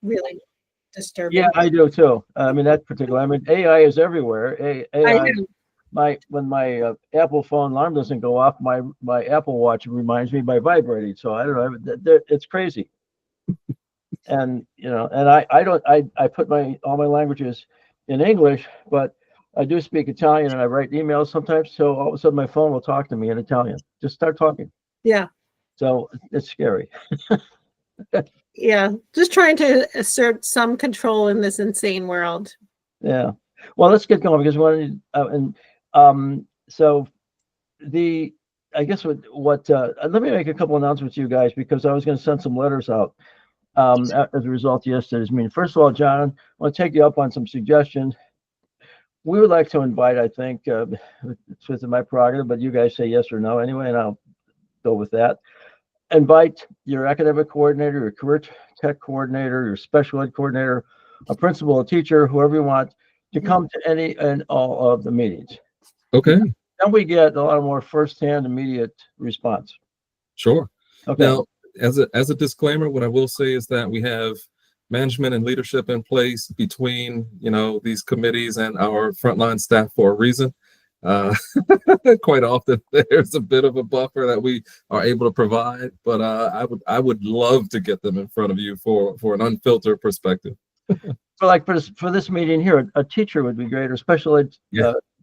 really disturbing. Yeah, I do too. I mean, that particular, I mean, AI is everywhere. I AI, know. when my Apple phone alarm doesn't go off, my Apple Watch reminds me by vibrating. So I don't know, it's crazy. And and I put all my languages in English, but I do speak Italian and I write emails sometimes. So all of a sudden my phone will talk to me in Italian. Just start talking. Yeah. So it's scary. Yeah. Just trying to assert some control in this insane world. Yeah. Well, let's get going because so I guess what let me make a couple announcements to you guys because I was going to send some letters out as a result of yesterday's meeting. First of all, John, I want to take you up on some suggestions. We would like to invite, I think, it's within my prerogative, but you guys say yes or no anyway, and I'll go with that. Invite your academic coordinator, your career tech coordinator, your special ed coordinator, a principal, a teacher, whoever you want, to come to any and all of the meetings. Okay. Then we get a lot more firsthand, immediate response. Sure. Okay. Now, as a disclaimer, what I will say is that we have management and leadership in place between these committees and our frontline staff for a reason. Quite often there's a bit of a buffer that we are able to provide, but I would love to get them in front of you for an unfiltered perspective. So like for this meeting here, a teacher would be great, or special ed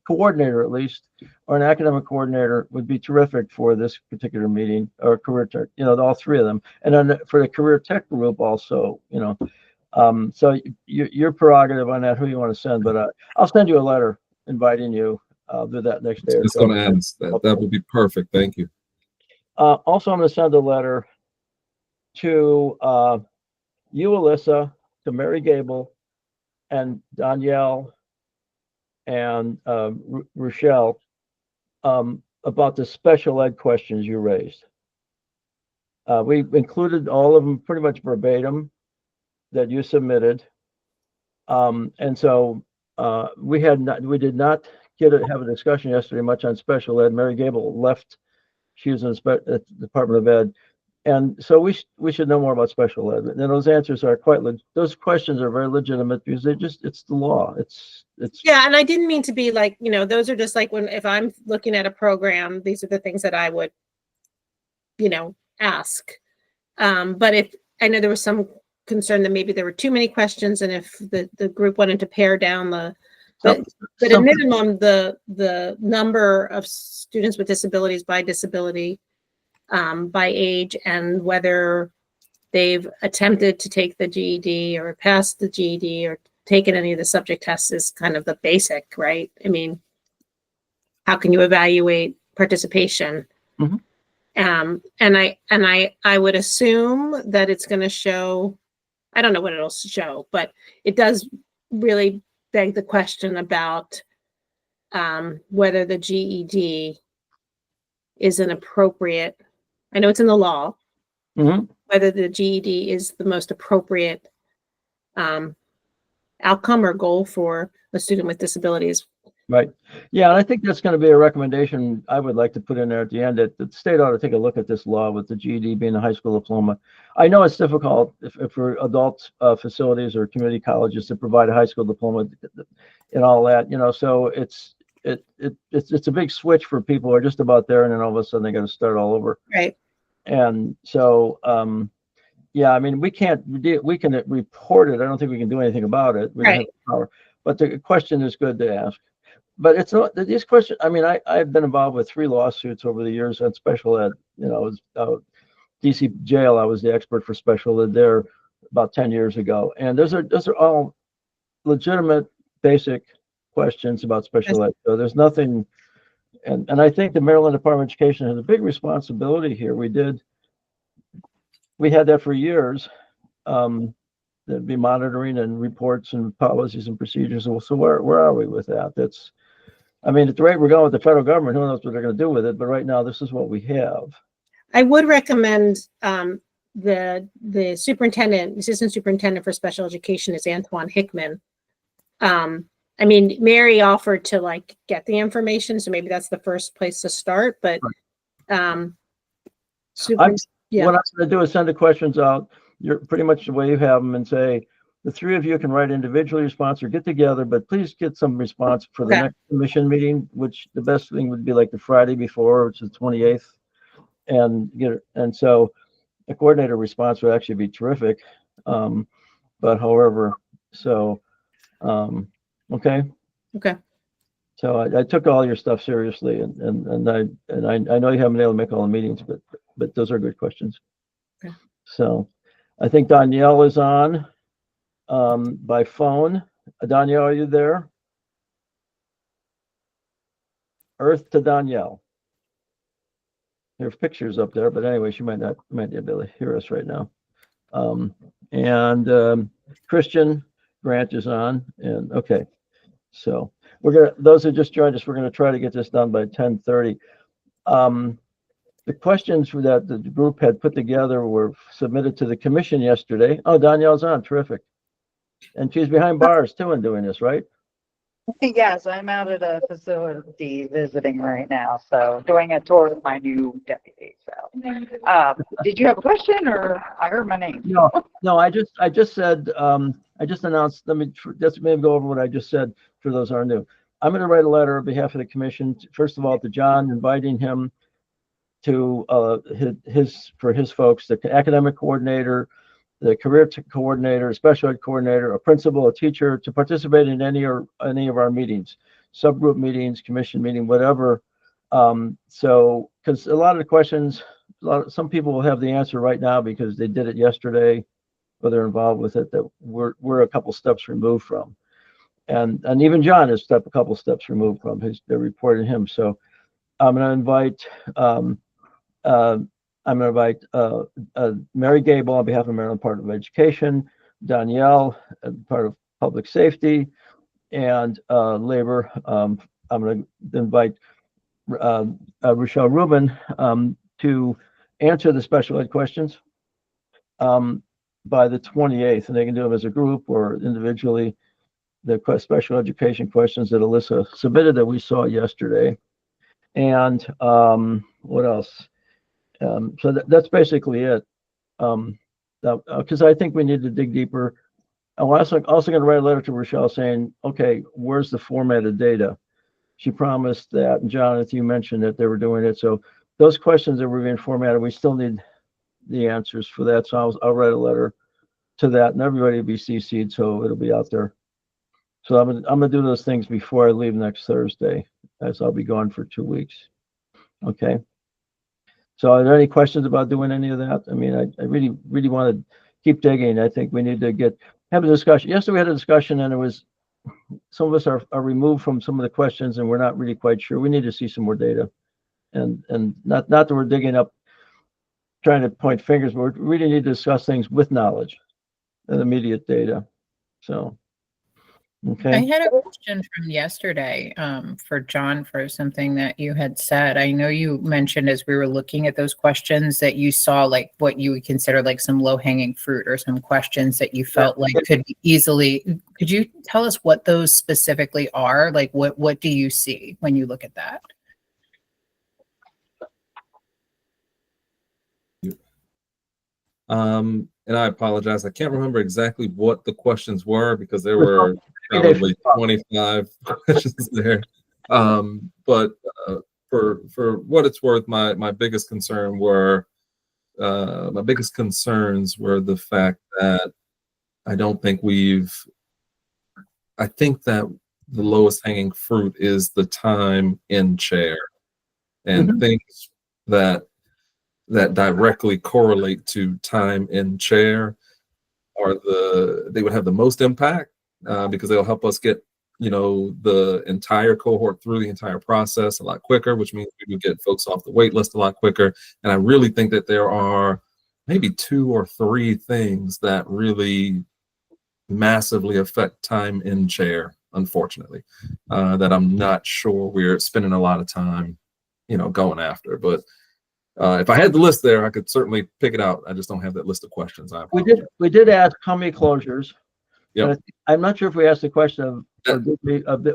coordinator at least, or an academic coordinator would be terrific for this particular meeting, or career tech, all three of them. And then for the career tech group also, so your prerogative on that, who you want to send, but I'll send you a letter inviting you. I'll do that next day. Just going to ask that would be perfect. Thank you. Also, I'm going to send a letter to you, Alyssa, to Mary Gable, and Danielle, and Rochelle about the special ed questions you raised. We included all of them pretty much verbatim that you submitted, and so we did not have a discussion yesterday much on special ed. Mary Gable left; she was in the Department of Ed, and so we should know more about special ed. And those answers are those questions are very legitimate because it's the law. It's yeah. And I didn't mean to be like, those are just like if I'm looking at a program, these are the things that I would, ask. But if I know there was some concern that maybe there were too many questions, and if the group wanted to pare down but at minimum, the number of students with disabilities by disability, by age, and whether they've attempted to take the GED or passed the GED or taken any of the subject tests is kind of the basic, right? I mean, how can you evaluate participation? Mm-hmm. And I would assume that it's going to show, I don't know what it'll show, but it does really beg the question about whether the GED is an appropriate, I know it's in the law, mm-hmm. whether the GED is the most appropriate outcome or goal for a student with disabilities. Right. Yeah, and I think that's going to be a recommendation I would like to put in there at the end, that the state ought to take a look at this law with the GED being a high school diploma. I know it's difficult if for adult facilities or community colleges to provide a high school diploma and all that, so it's a big switch for people who are just about there, and then all of a sudden they got to start all over. Right. And so, yeah, I mean, we can report it. I don't think we can do anything about it. We don't have the power. But the question is good to ask. But it's not these questions. I mean, I've been involved with 3 lawsuits over the years on special ed. DC jail. I was the expert for special ed there about 10 years ago. And those are all legitimate, basic questions about special ed. So there's nothing. And I think the Maryland Department of Education has a big responsibility here. We had that for years. There'd be monitoring and reports and policies and procedures. So where are we with that? I mean, at the rate we're going with the federal government, who knows what they're going to do with it? But right now, this is what we have. I would recommend the assistant superintendent for special education is Antoine Hickman. I mean, Mary offered to get the information, so maybe that's the first place to start. But what I'm going to do is send the questions out. you're pretty much the way you have them and say, the three of you can write individually response or get together, but please get some response for the Okay. next commission meeting, which the best thing would be like the Friday before, which is the 28th. And so a coordinator response would actually be terrific. But however, so, okay. Okay. So I took all your stuff seriously, and I know you haven't been able to make all the meetings, but those are good questions. Okay. So I think Danielle is on by phone. Danielle, are you there? Earth to Danielle. There's pictures up there, but anyway, she might be able to hear us right now. Christian Grant is on, and okay. So those who just joined us, we're gonna try to get this done by 10:30. The questions that the group had put together were submitted to the commission yesterday. Oh, Danielle's on, terrific. And she's behind bars too in doing this, right? Yes, I'm out at a facility visiting right now, so doing a tour with my new deputy. So, did you have a question, or I heard my name? No. I just said I just announced. Let me just maybe go over what I just said for those who are new. I'm going to write a letter on behalf of the commission. First of all, to John, inviting him to for his folks, the academic coordinator, the career coordinator, special ed coordinator, a principal, a teacher, to participate in any of our meetings, subgroup meetings, commission meeting, whatever. So, because a lot of the questions, some people will have the answer right now because they did it yesterday, or they're involved with it, that we're a couple steps removed from, and even John is a couple steps removed from they're reporting him. So, I'm going to invite. I'm going to invite Mary Gable on behalf of Maryland Department of Education, Danielle, part of Public Safety, and Labor. I'm going to invite Rochelle Rubin to answer the special ed questions by the 28th, and they can do them as a group or individually. The special education questions that Alyssa submitted that we saw yesterday. And what else? So that's basically it. Because I think we need to dig deeper. I'm also going to write a letter to Rochelle saying, okay, where's the formatted data? She promised that, and Jonathan, you mentioned that they were doing it. So those questions that were being formatted, we still need the answers for that. So I'll write a letter to that, and everybody will be CC'd, so it'll be out there. So I'm gonna do those things before I leave next Thursday, as I'll be gone for 2 weeks. Okay. So are there any questions about doing any of that? I mean, I really want to keep digging. I think we need to have a discussion. Yesterday we had a discussion, and it was some of us are removed from some of the questions, and we're not really quite sure. We need to see some more data, and not that we're digging up, trying to point fingers, but we really need to discuss things with knowledge and immediate data. So. Okay. I had a question from yesterday for John for something that you had said. I know you mentioned as we were looking at those questions that you saw like what you would consider like some low-hanging fruit or some questions that you felt like could be easily. Could you tell us what those specifically are? Like what do you see when you look at that? And I apologize. I can't remember exactly what the questions were because there were probably 25 questions there. But for what it's worth, my biggest concern were my biggest concerns were the fact that I think that the lowest hanging fruit is the time in chair and things that directly correlate to time in chair they would have the most impact because they'll help us get the entire cohort through the entire process a lot quicker, which means we would get folks off the wait list a lot quicker. And I really think that there are maybe 2 or 3 things that really massively affect time in chair, unfortunately, that I'm not sure we're spending a lot of time going after. But if I had the list there, I could certainly pick it out. I just don't have that list of questions. We did ask how many closures. Yep. I'm not sure if we asked the question of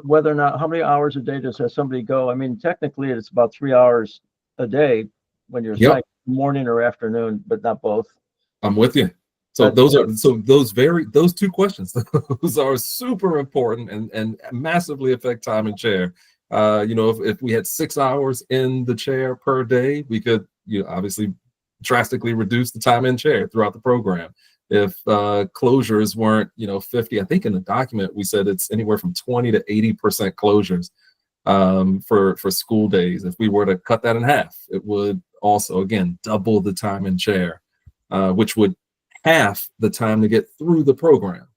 whether or not how many hours a day does somebody go. I mean, technically, it's about 3 hours a day when you're assigned morning or afternoon, but not both. I'm with you. So those two questions, those are super important and massively affect time in chair. You know, if we had 6 hours in the chair per day, we could, you know, obviously drastically reduce the time in chair throughout the program. If closures weren't, you know, 50, I think in the document we said it's anywhere from 20 to 80% closures for school days. If we were to cut that in half, it would also, again, double the time in chair, which would half the time to get through the program,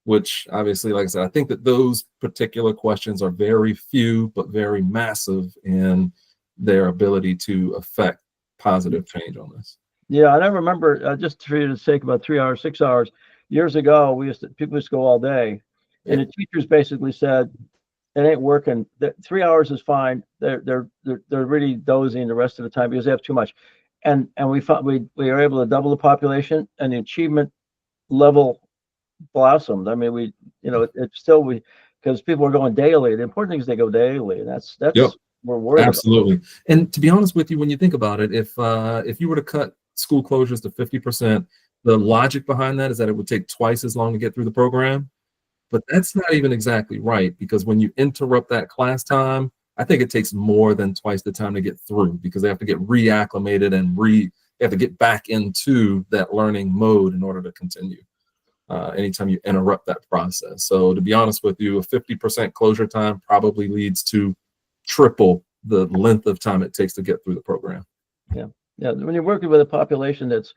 which obviously, like I said, I think that those particular questions are very few, but very massive in their ability to affect positive change on this. Yeah, and I remember, just for you to sake, about 3 hours, 6 hours, years ago, people used to go all day, and the teachers basically said, it ain't working. 3 hours is fine. They're really dozing the rest of the time because they have too much. And we found we were able to double the population, and the achievement level blossomed. I mean, it's still because people are going daily. The important thing is they go daily, and that's Yep. we're worried Absolutely. About. And to be honest with you, when you think about it, if you were to cut school closures to 50%, the logic behind that is that it would take twice as long to get through the program. But that's not even exactly right, because when you interrupt that class time, I think it takes more than twice the time to get through, because they have to get reacclimated and they have to get back into that learning mode in order to continue. Anytime you interrupt that process. So to be honest with you, a 50% closure time probably leads to triple the length of time it takes to get through the program. Yeah. Yeah. When you're working with a population that's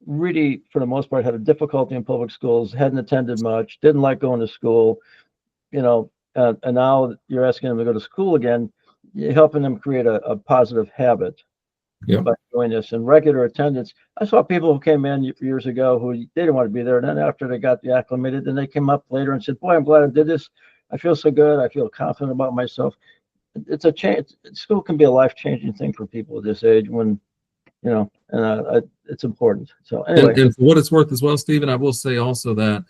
really, for the most part, had a difficulty in public schools, hadn't attended much, didn't like going to school, you know, and now you're asking them to go to school again, you're helping them create a positive habit. Yep. By doing this. And regular attendance, I saw people who came in years ago who they didn't want to be there. And then after they got acclimated, then they came up later and said, boy, I'm glad I did this. I feel so good. I feel confident about myself. It's a change. School can be a life-changing thing for people at this age when, you know, and it's important. So anyway. And for what it's worth as well, Stephen, I will say also that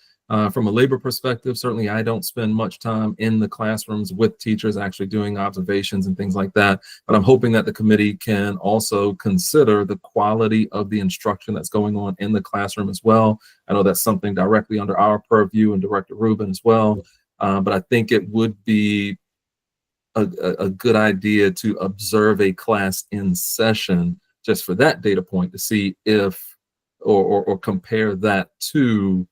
from a labor perspective, certainly I don't spend much time in the classrooms with teachers actually doing observations and things like that. But I'm hoping that the committee can also consider the quality of the instruction that's going on in the classroom as well. I know that's something directly under our purview and Director Rubin as well. But I think it would be a good idea to observe a class in session just for that data point to see if or compare that to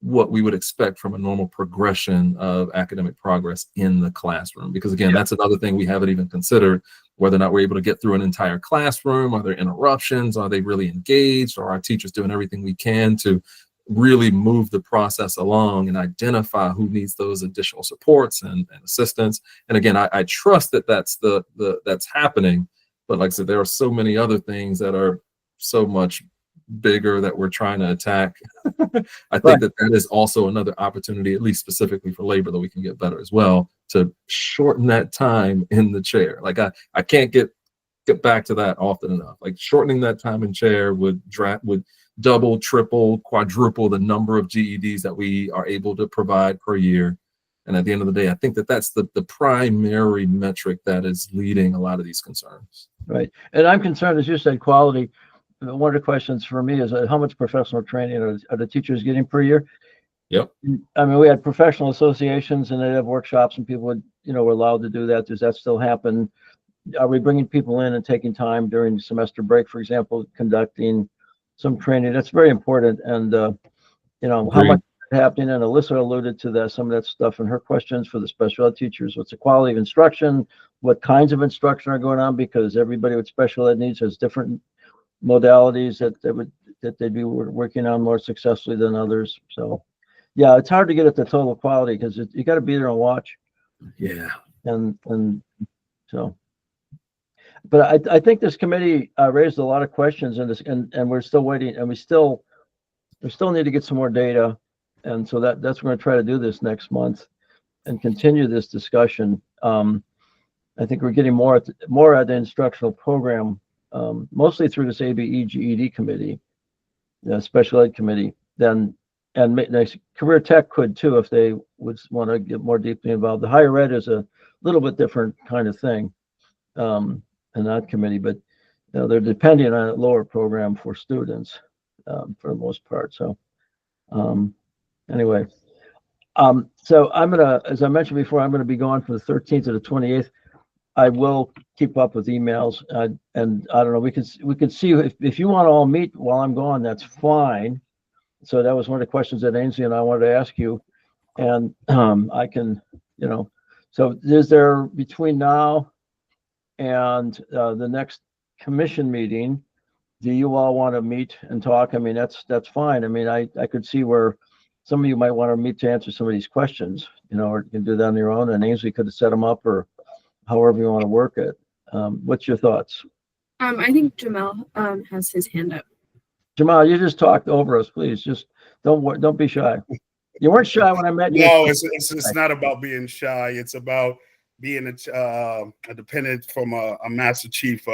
what we would expect from a normal progression of academic progress in the classroom. Because again, that's another thing we haven't even considered, whether or not we're able to get through an entire classroom. Are there interruptions? Are they really engaged? Are our teachers doing everything we can to really move the process along and identify who needs those additional supports and assistance? And again, I trust that that's happening. But like I said, there are so many other things that are so much bigger that we're trying to attack. I think that is also another opportunity, at least specifically for labor, that we can get better as well, to shorten that time in the chair. Like I can't get back to that often enough. Like shortening that time in chair would double, triple, quadruple the number of GEDs that we are able to provide per year. And at the end of the day, I think that that's the primary metric that is leading a lot of these concerns. Right. And I'm concerned, as you said, quality. One of the questions for me is how much professional training are the teachers getting per year? Yep. I mean, we had professional associations and they'd have workshops and people would, were allowed to do that. Does that still happen? Are we bringing people in and taking time during semester break, for example, conducting some training? That's very important. And, how much is happening? And Alyssa alluded to some of that stuff in her questions for the special ed teachers. What's the quality of instruction? What kinds of instruction are going on? Because everybody with special ed needs has different modalities that they'd be working on more successfully than others. So yeah, it's hard to get at the total quality because you got to be there and watch. Yeah. And so, but I think this committee raised a lot of questions and we're still waiting, and we still need to get some more data. And so that's what we're going to try to do this next month and continue this discussion. I think we're getting more at the instructional program, mostly through this ABE GED committee, special ed committee, and career tech could too, if they would want to get more deeply involved. The higher ed is a little bit different kind of thing in that committee, but they're depending on a lower program for students for the most part. So Anyway, so I'm gonna, as I mentioned before, I'm gonna be gone from the 13th to the 28th. I will keep up with emails, and I don't know. We could see if you want to all meet while I'm gone. That's fine. So that was one of the questions that Ainsley and I wanted to ask you, and I can, you know. So is there between now and the next commission meeting? Do you all want to meet and talk? I mean, that's fine. I mean, I could see where some of you might want to meet to answer some of these questions, you know, or you can do that on your own. And Ainsley could have set them up, or however you want to work it. What's your thoughts? I think Jamal has his hand up. Jamal, you just talked over us, please. Just don't be shy. You weren't shy when I met you. No, it's not about being shy. It's about being a dependent from a Master Chief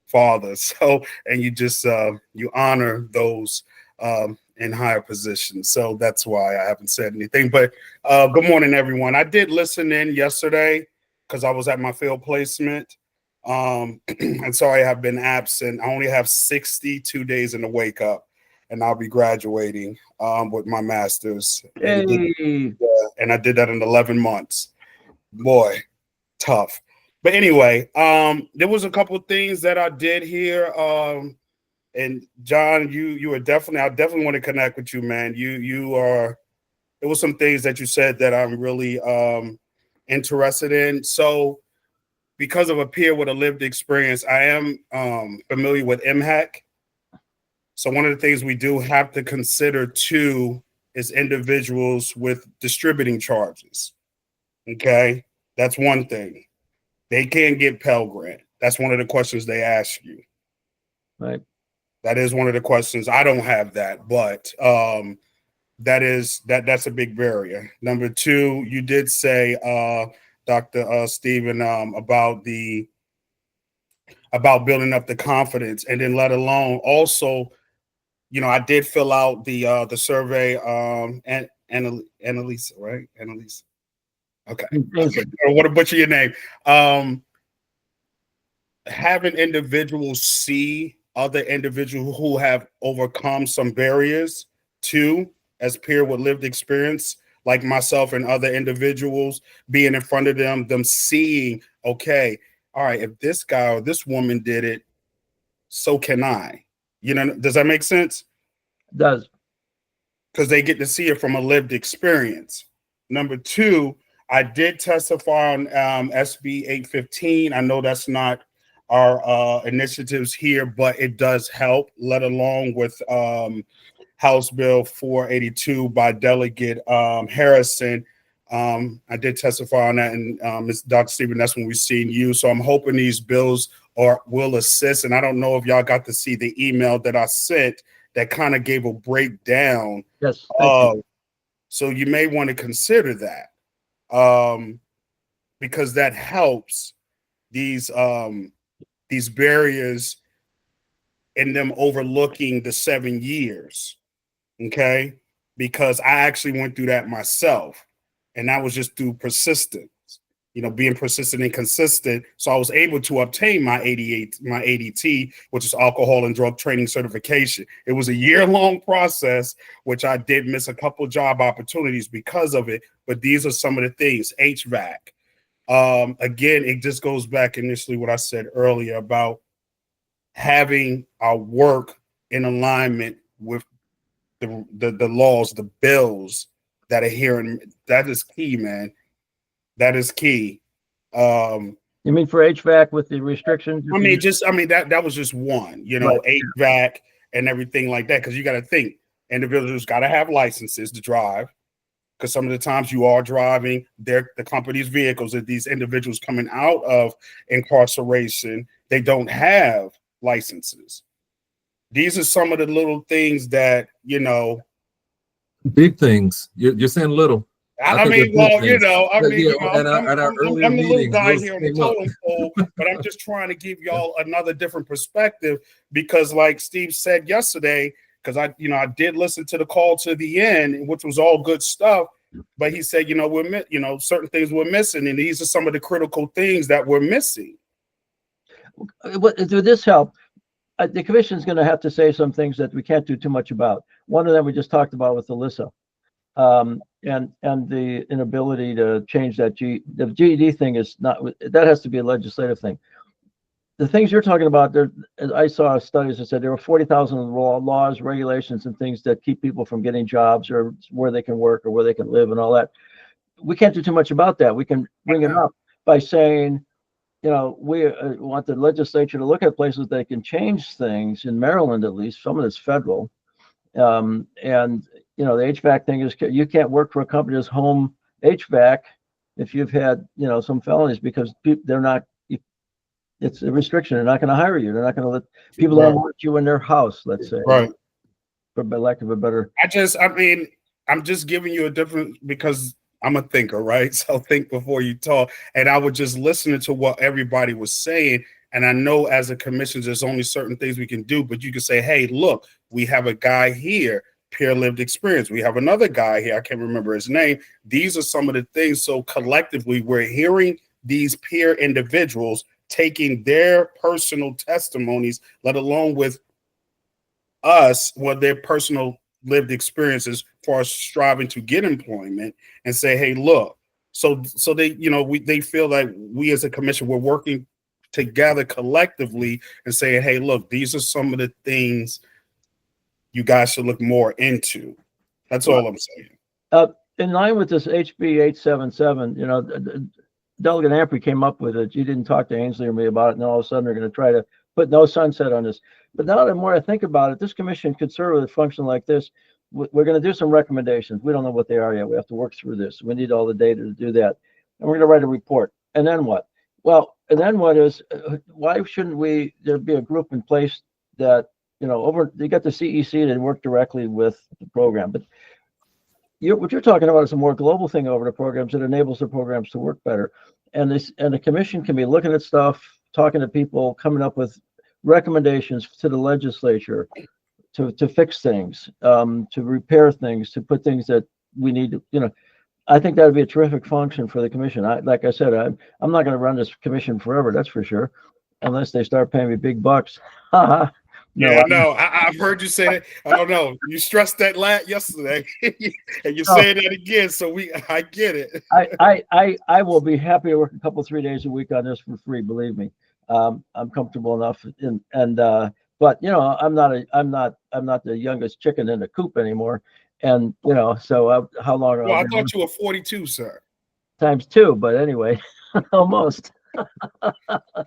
father. So, and you just you honor those in higher positions. So that's why I haven't said anything. But good morning, everyone. I did listen in yesterday because I was at my field placement. And so I have been absent. I only have 62 days in the wake up, and I'll be graduating with my master's. Hey. And I did that in 11 months. Boy, tough. But anyway, there was a couple of things that I did here. And John, you are definitely, I definitely want to connect with you, man. You are, there was some things that you said that I'm really interested in. So because of a peer with a lived experience, I am familiar with MHAC. So one of the things we do have to consider too is individuals with distributing charges. Okay, that's one thing. They can't get Pell Grant. That's one of the questions they ask you. Right. That is one of the questions. I don't have that, but that's a big barrier. Number two, you did say, Dr. Stephen, about building up the confidence, and then let alone also, you know, I did fill out the survey, and Annalisa, right? Annalisa. Okay. I want to butcher your name. Having individuals see other individuals who have overcome some barriers too, as peer with lived experience, like myself and other individuals, being in front of them seeing, okay, all right, if this guy or this woman did it, so can I. You know, does that make sense? It does. Because they get to see it from a lived experience. Number two, I did testify on SB 815. I know that's not our initiatives here, but it does help, let alone with House Bill 482 by Delegate Harrison. I did testify on that, and Ms. Dr. Stephen, that's when we've seen you. So I'm hoping these bills will assist. And I don't know if y'all got to see the email that I sent that kind of gave a breakdown. Yes. So you may want to consider that. Because that helps these barriers in them overlooking the 7 years, okay? Because I actually went through that myself, and that was just through persistence, you know, being persistent and consistent. So I was able to obtain my ADT, which is Alcohol and Drug Training Certification. It was a year-long process, which I did miss a couple job opportunities because of it, but these are some of the things. HVAC. Again, it just goes back initially what I said earlier about having our work in alignment with the laws, the bills that are here. And that is key, man. That is key. You mean for HVAC with the restrictions? That was just one, you know, right. HVAC and everything like that. Because you got to think, individuals got to have licenses to drive. Because some of the times you are driving the company's vehicles that these individuals coming out of incarceration, they don't have licenses. These are some of the little things that, you know. Big things. You're saying little. I'm the little guy here on the totem pole, but I'm just trying to give y'all another different perspective because like Steve said yesterday, because I did listen to the call to the end, which was all good stuff. But he said, certain things we're missing, and these are some of the critical things that we're missing. Would this help? the commission is going to have to say some things that we can't do too much about. One of them we just talked about with Alyssa, and the inability to change that the GED thing is not, that has to be a legislative thing. The things you're talking about, there, I saw studies that said there were 40,000 laws, regulations, and things that keep people from getting jobs or where they can work or where they can live and all that. We can't do too much about that. We can bring it up by saying, you know, we want the legislature to look at places that can change things. In Maryland, at least, some of it's federal. And, you know, the HVAC thing is, you can't work for a company that's home HVAC if you've had, you know, some felonies, because they're not, it's a restriction. They're not going to hire you. They're not going to let people that want you in their house, let's say. Right. For lack of a better. I mean, I'm just giving you a different, because I'm a thinker, right? So think before you talk. And I was just listening to what everybody was saying. And I know as a commission, there's only certain things we can do, but you can say, hey, look, we have a guy here, peer lived experience. We have another guy here. I can't remember his name. These are some of the things. So collectively, we're hearing these peer individuals taking their personal testimonies, let alone with us, what their personal lived experiences for striving to get employment, and say, hey, look, so they, you know, they feel like we as a commission, we're working together collectively and saying, hey, look, these are some of the things you guys should look more into. That's all I'm saying. In line with this HB 877, you know, Delegate Ampry came up with it. You didn't talk to Ainsley or me about it, and all of a sudden they're going to try to put no sunset on this. But now the more I think about it, this commission could serve with a function like this. We're going to do some recommendations. We don't know what they are yet. We have to work through this. We need all the data to do that. And we're going to write a report. And then what? Well, and then what is, why shouldn't there be a group in place that, you know, you got the CEC to work directly with the program. But what you're talking about is a more global thing over the programs that enables the programs to work better. And the commission can be looking at stuff, talking to people, coming up with recommendations to the legislature to fix things, to repair things, to put things that we need to, you know. I think that would be a terrific function for the commission. Like I said, I'm not going to run this commission forever, that's for sure, unless they start paying me big bucks. No, I've heard you say that. I don't know. You stressed that yesterday, and you're saying that again. So I get it. I will be happy to work a couple 3 days a week on this for free. Believe me, I'm comfortable enough. But you know, I'm not the youngest chicken in the coop anymore. And you know, so how long? Well, I thought you were 42, sir. Times 2, but anyway, almost.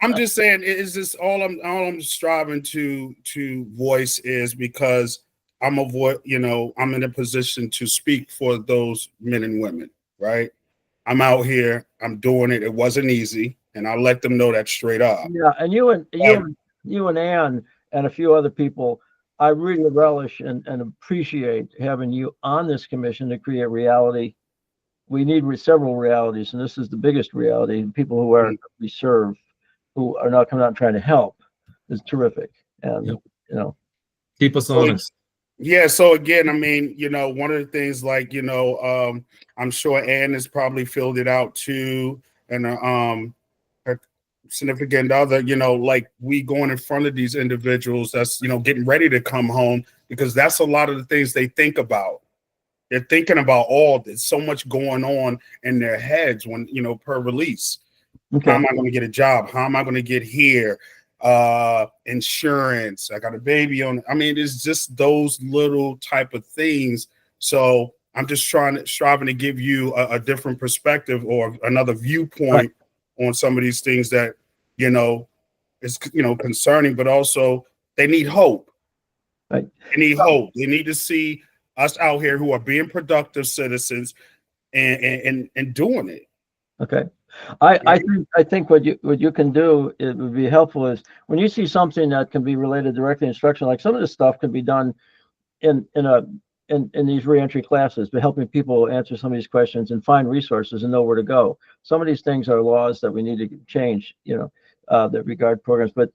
I'm just saying, is this all I'm striving to voice is because I'm in a position to speak for those men and women, right? I'm out here, I'm doing it. It wasn't easy, and I let them know that straight up. Yeah, and you and Ann and a few other people, I really relish and appreciate having you on this commission to create reality. We need several realities, and this is the biggest reality. People who are we serve, who are not coming out and trying to help, is terrific. And you know, keep us honest. Yeah. So again, I mean, you know, one of the things, like, you know, I'm sure Ann has probably filled it out too, and her significant other, you know, like we going in front of these individuals that's, you know, getting ready to come home, because that's a lot of the things they think about. They're thinking about all this, so much going on in their heads when, you know, per release. Okay. How am I going to get a job? How am I going to get here? Insurance. I got a baby on. I mean, it's just those little type of things. So I'm just striving to give you a different perspective or another viewpoint on some of these things that, you know, is, you know, concerning, but also they need hope. Right. They need hope. They need to see us out here who are being productive citizens and doing it. Okay. I think what you can do, it would be helpful, is when you see something that can be related directly to instruction, like some of this stuff can be done in these reentry classes, but helping people answer some of these questions and find resources and know where to go. Some of these things are laws that we need to change, you know, that regard programs. But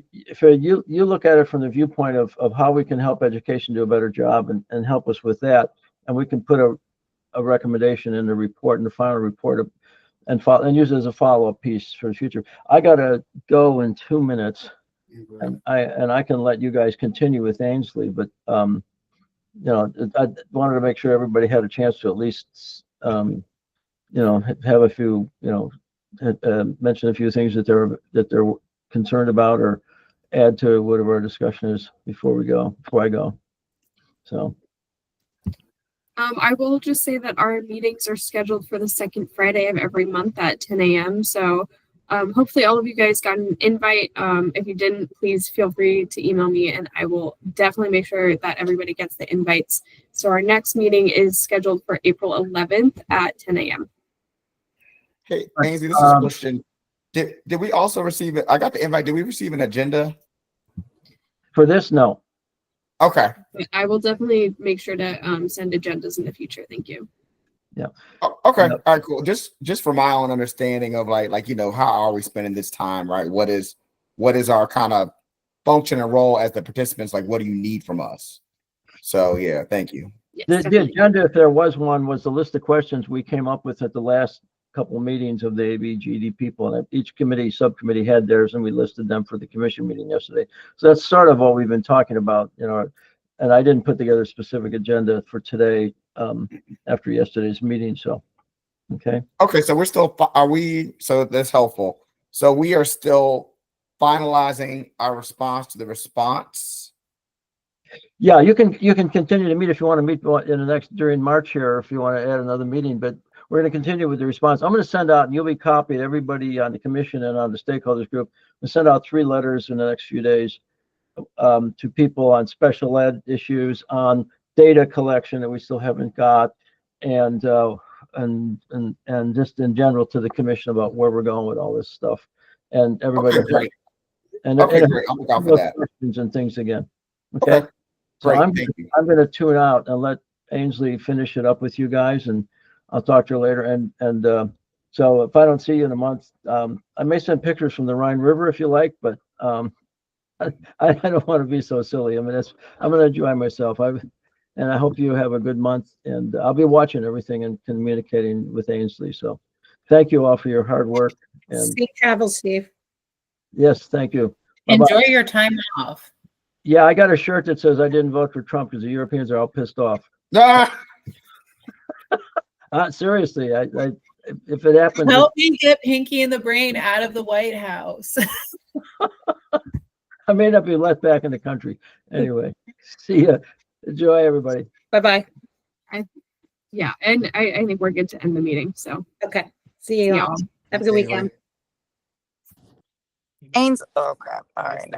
if you look at it from the viewpoint of how we can help education do a better job and help us with that, and we can put a recommendation in the report, in the final report, and use it as a follow-up piece for the future. I gotta go in 2 minutes. and I can let you guys continue with Ainsley, but you know, I wanted to make sure everybody had a chance to at least you know, have a few, you know, mention a few things that they're concerned about, or add to whatever our discussion is before I go. So. I will just say that our meetings are scheduled for the second Friday of every month at 10 a.m. So hopefully all of you guys got an invite. If you didn't, please feel free to email me and I will definitely make sure that everybody gets the invites. So our next meeting is scheduled for April 11th at 10 a.m. Hey, Ainsley, this is a question. Did we also receive it? I got the invite. Did we receive an agenda? For this, no. Okay. I will definitely make sure to send agendas in the future. Thank you. Yeah. Oh, okay. Yep. All right, cool. Just for my own understanding of like, you know, how are we spending this time, right? What is our kind of function and role as the participants? Like, what do you need from us? So yeah, thank you. Yes, The definitely. agenda, if there was one, was the list of questions we came up with at the last couple of meetings of the ABE GED people, and each subcommittee had theirs, and we listed them for the commission meeting yesterday. So that's sort of what we've been talking about, you know. And I didn't put together a specific agenda for today after yesterday's meeting. So, okay. Okay, so we're still so that's helpful. So we are still finalizing our response to the response. Yeah, you can continue to meet if you want to meet in the during March here, or if you want to add another meeting, but we're going to continue with the response. I'm going to send out, and you'll be copied, everybody on the commission and on the stakeholders group. We'll send out 3 letters in the next few days to people on special ed issues, on data collection that we still haven't got, and just in general to the commission about where we're going with all this stuff. And everybody, Okay, great. and Great. I'll look out for that. questions and things again. Okay. Okay. So Great. I'm Thank you. going to tune out and let Ainsley finish it up with you guys, and I'll talk to you later. And so if I don't see you in a month, I may send pictures from the Rhine River if you like, but I don't want to be so silly. I mean, I'm going to enjoy myself. And I hope you have a good month. And I'll be watching everything and communicating with Ainsley. So thank you all for your hard work. And Safe travels, Steve. yes, thank you. Bye-bye. Enjoy your time off. Yeah, I got a shirt that says I didn't vote for Trump because the Europeans are all pissed off. Ah! Seriously, if it happens, Help me get Pinky in the Brain out of the White House. I may not be let back in the country. Anyway, see ya. Enjoy, everybody. Bye-bye. Yeah, and I think we're good to end the meeting. So Okay. See you all. y'all. Have a good weekend. Ains, oh crap. All right.